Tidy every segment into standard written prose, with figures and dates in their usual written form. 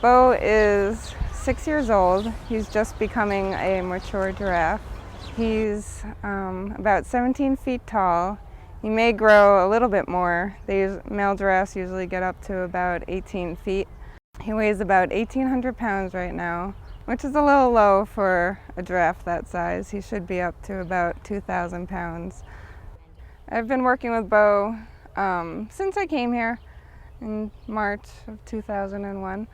Beau is 6 years old. He's just becoming a mature giraffe. He's about 17 feet tall. He may grow a little bit more. Male giraffes usually get up to about 18 feet. He weighs about 1,800 pounds right now, which is a little low for a giraffe that size. He should be up to about 2,000 pounds. I've been working with Beau since I came here in March of 2001.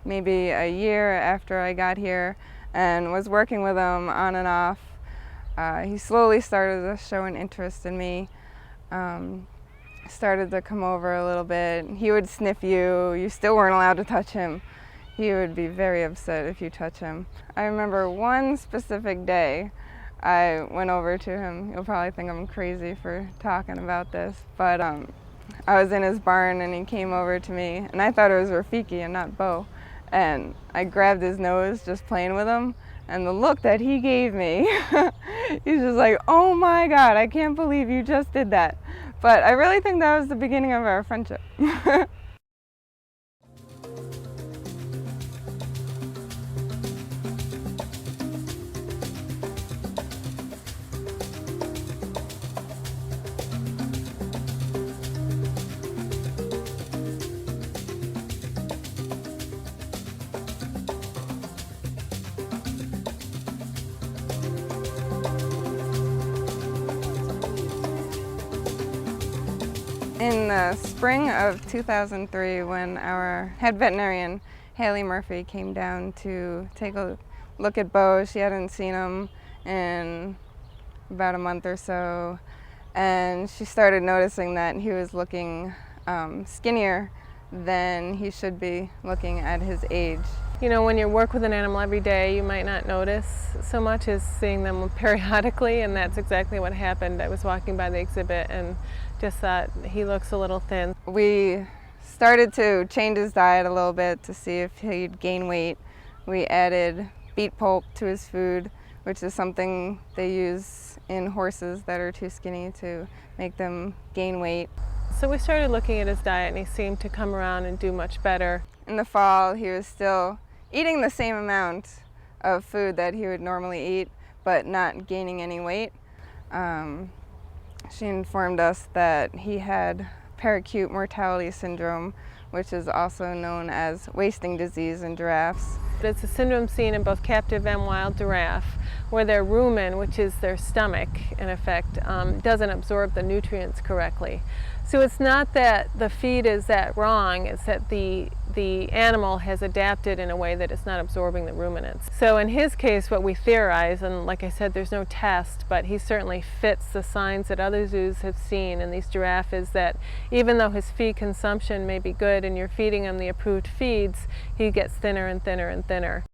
Maybe a year after I got here, and was working with him on and off. He slowly started to show an interest in me. Started to come over a little bit. He would sniff you. You still weren't allowed to touch him. He would be very upset if you touch him. I remember one specific day I went over to him. You'll probably think I'm crazy for talking about this, but I was in his barn and he came over to me, and I thought it was Rafiki and not Beau. And I grabbed his nose just playing with him, and the look that he gave me, he's just like, oh my God, I can't believe you just did that. But I really think that was the beginning of our friendship. In the spring of 2003, when our head veterinarian, Haley Murphy, came down to take a look at Beau, she hadn't seen him in about a month or so, and she started noticing that he was looking skinnier than he should be looking at his age. You know, when you work with an animal every day, you might not notice so much as seeing them periodically, and that's exactly what happened. I was walking by the exhibit and just thought, he looks a little thin. We started to change his diet a little bit to see if he'd gain weight. We added beet pulp to his food, which is something they use in horses that are too skinny to make them gain weight. So we started looking at his diet, and he seemed to come around and do much better. In the fall, he was still eating the same amount of food that he would normally eat, but not gaining any weight. She informed us that he had peracute mortality syndrome, which is also known as wasting disease in giraffes. It's a syndrome seen in both captive and wild giraffe, where their rumen, which is their stomach, in effect, doesn't absorb the nutrients correctly. So it's not that the feed is that wrong, it's that the animal has adapted in a way that it's not absorbing the ruminants. So in his case, what we theorize, and like I said, there's no test, but he certainly fits the signs that other zoos have seen in these giraffes, is that even though his feed consumption may be good and you're feeding him the approved feeds, he gets thinner and thinner and thinner.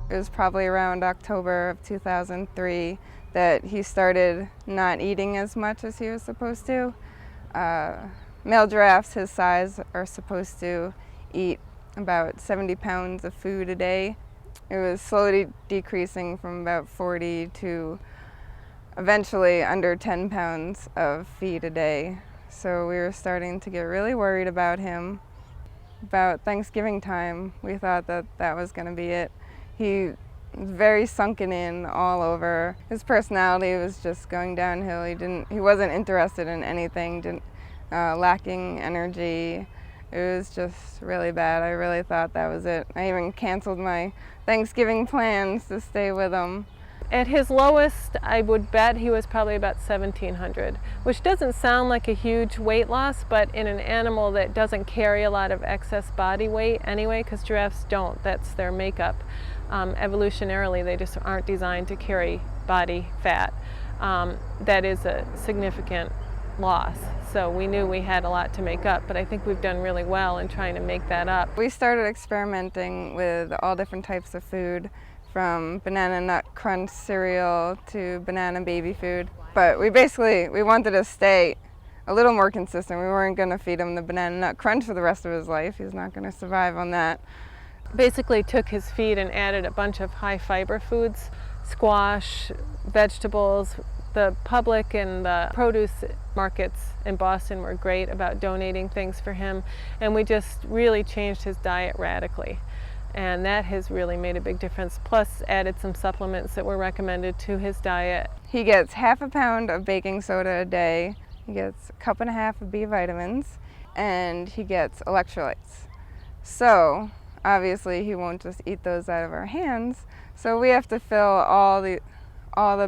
It was probably around October of 2003 that he started not eating as much as he was supposed to. Male giraffes his size are supposed to eat about 70 pounds of food a day. It was slowly decreasing from about 40 to eventually under 10 pounds of feed a day. So we were starting to get really worried about him. About Thanksgiving time, we thought that that was going to be it. He was very sunken in all over. His personality was just going downhill. He wasn't interested in anything, lacking energy. It was just really bad. I really thought that was it. I even canceled my Thanksgiving plans to stay with him. At his lowest, I would bet he was probably about 1,700, which doesn't sound like a huge weight loss, but in an animal that doesn't carry a lot of excess body weight anyway, because giraffes don't, that's their makeup. Evolutionarily, they just aren't designed to carry body fat. That is a significant loss. So we knew we had a lot to make up, but I think we've done really well in trying to make that up. We started experimenting with all different types of food, from banana nut crunch cereal to banana baby food. But we wanted to stay a little more consistent. We weren't going to feed him the banana nut crunch for the rest of his life. He's not going to survive on that. basically took his feed and added a bunch of high fiber foods, squash, vegetables. The public and the produce markets in Boston were great about donating things for him, and we just really changed his diet radically. And that has really made a big difference, plus added some supplements that were recommended to his diet. He gets half a pound of baking soda a day, he gets a cup and a half of B vitamins, and he gets electrolytes. So obviously he won't just eat those out of our hands, so we have to fill all the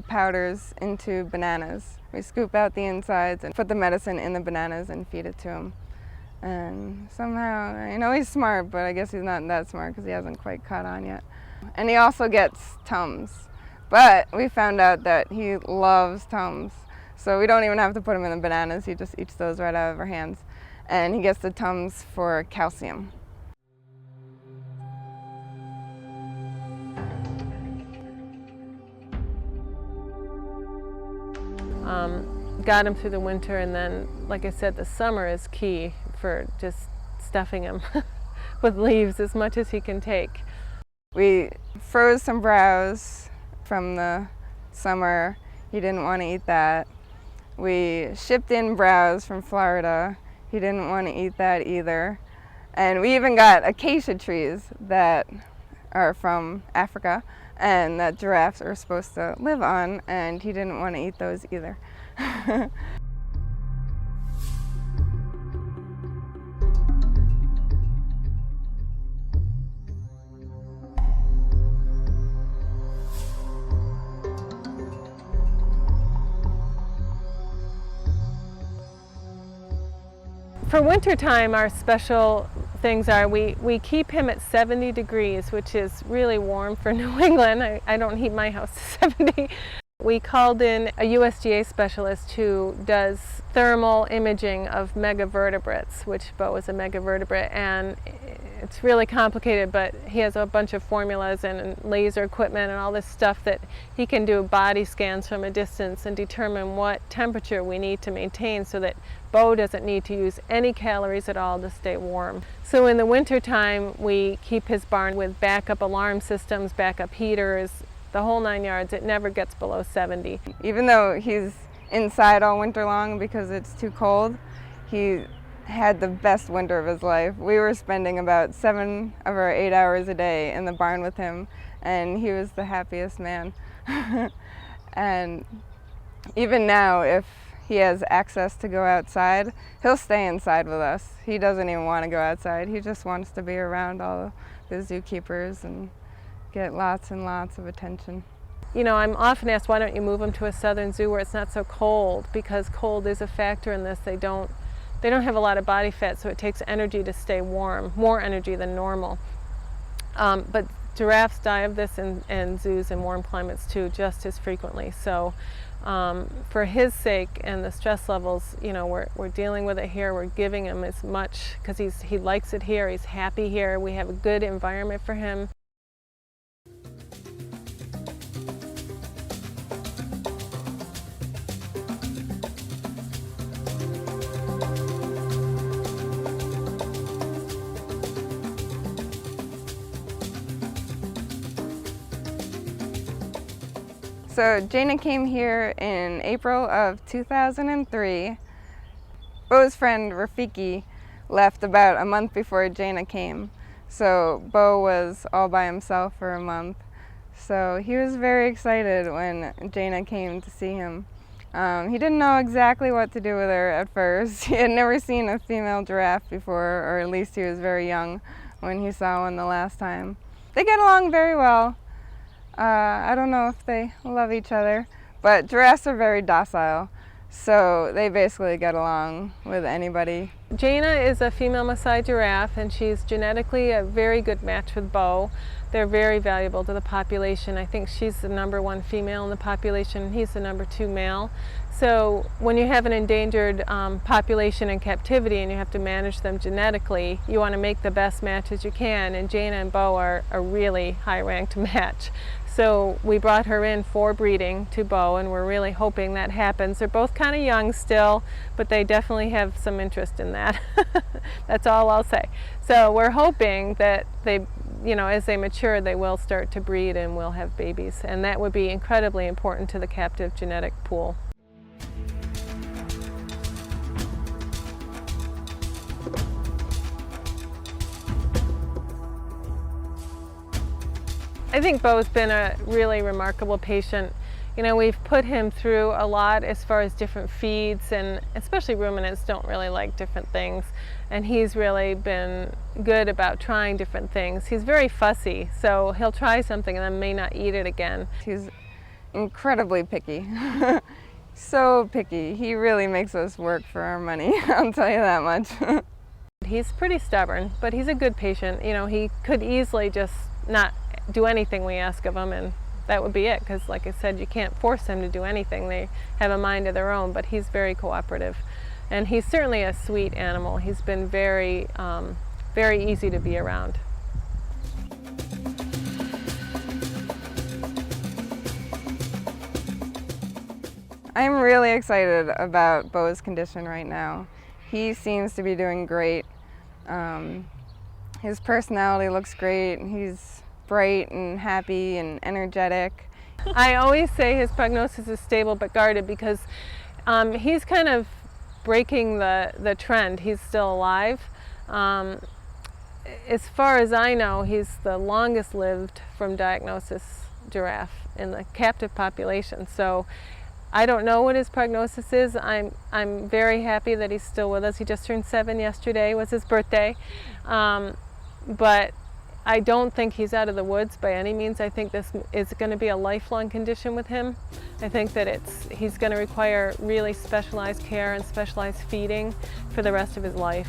powders into bananas. We scoop out the insides and put the medicine in the bananas and feed it to him. And somehow, I know he's smart, but I guess he's not that smart because he hasn't quite caught on yet. And he also gets Tums. But we found out that he loves Tums. So we don't even have to put him in the bananas, he just eats those right out of our hands. And he gets the Tums for calcium. Got him through the winter, and then, like I said, the summer is key for just stuffing him with leaves as much as he can take. We froze some browse from the summer. He didn't want to eat that. We shipped in browse from Florida. He didn't want to eat that either. And we even got acacia trees that are from Africa and that giraffes are supposed to live on, and he didn't want to eat those either. For wintertime, our special things are we keep him at 70 degrees, which is really warm for New England. I don't heat my house to 70. We called in a USDA specialist who does thermal imaging of megavertebrates, which Beau is a megavertebrate, and it's really complicated, but he has a bunch of formulas and laser equipment and all this stuff that he can do body scans from a distance and determine what temperature we need to maintain so that Beau doesn't need to use any calories at all to stay warm. So in the wintertime, we keep his barn with backup alarm systems, backup heaters, the whole 9 yards. It never gets below 70. Even though he's inside all winter long because it's too cold, he had the best winter of his life. We were spending about 7 of our 8 hours a day in the barn with him, and he was the happiest man. And even now, if he has access to go outside, he'll stay inside with us. He doesn't even want to go outside. He just wants to be around all the zookeepers and get lots and lots of attention. You know, I'm often asked, why don't you move them to a southern zoo where it's not so cold? Because cold is a factor in this. They don't have a lot of body fat, so it takes energy to stay warm, more energy than normal. But giraffes die of this in zoos in warm climates too, just as frequently. So for his sake and the stress levels, you know, we're dealing with it here. We're giving him as much because he likes it here. He's happy here. We have a good environment for him. So Jaina came here in April of 2003. Beau's friend Rafiki left about a month before Jaina came. So Beau was all by himself for a month. So he was very excited when Jaina came to see him. He didn't know exactly what to do with her at first. He had never seen a female giraffe before, or at least he was very young when he saw one the last time. They get along very well. I don't know if they love each other, but giraffes are very docile, so they basically get along with anybody. Jaina is a female Masai giraffe, and she's genetically a very good match with Beau. They're very valuable to the population. I think she's the #1 female in the population, and he's the #2 male. So when you have an endangered population in captivity and you have to manage them genetically, you want to make the best matches you can, and Jaina and Beau are a really high-ranked match. So we brought her in for breeding to Beau, and we're really hoping that happens. They're both kind of young still, but they definitely have some interest in that. That's all I'll say. So we're hoping that they you know, as they mature, they will start to breed and will have babies, and that would be incredibly important to the captive genetic pool. I think Beau's been a really remarkable patient. You know, we've put him through a lot as far as different feeds, and especially ruminants don't really like different things. And he's really been good about trying different things. He's very fussy, so he'll try something and then may not eat it again. He's incredibly picky. So picky. He really makes us work for our money, I'll tell you that much. He's pretty stubborn, but he's a good patient. You know, he could easily just not do anything we ask of him, and that would be it, because like I said, you can't force them to do anything. They have a mind of their own, but he's very cooperative. And he's certainly a sweet animal. He's been very, very easy to be around. I'm really excited about Beau's condition right now. He seems to be doing great. His personality looks great. He's bright and happy and energetic. I always say his prognosis is stable but guarded, because he's kind of breaking the trend. He's still alive. As far as I know, he's the longest lived from diagnosis giraffe in the captive population. So I don't know what his prognosis is. I'm very happy that he's still with us. He just turned 7 yesterday, was his birthday. But I don't think he's out of the woods by any means. I think this is going to be a lifelong condition with him. I think that he's going to require really specialized care and specialized feeding for the rest of his life.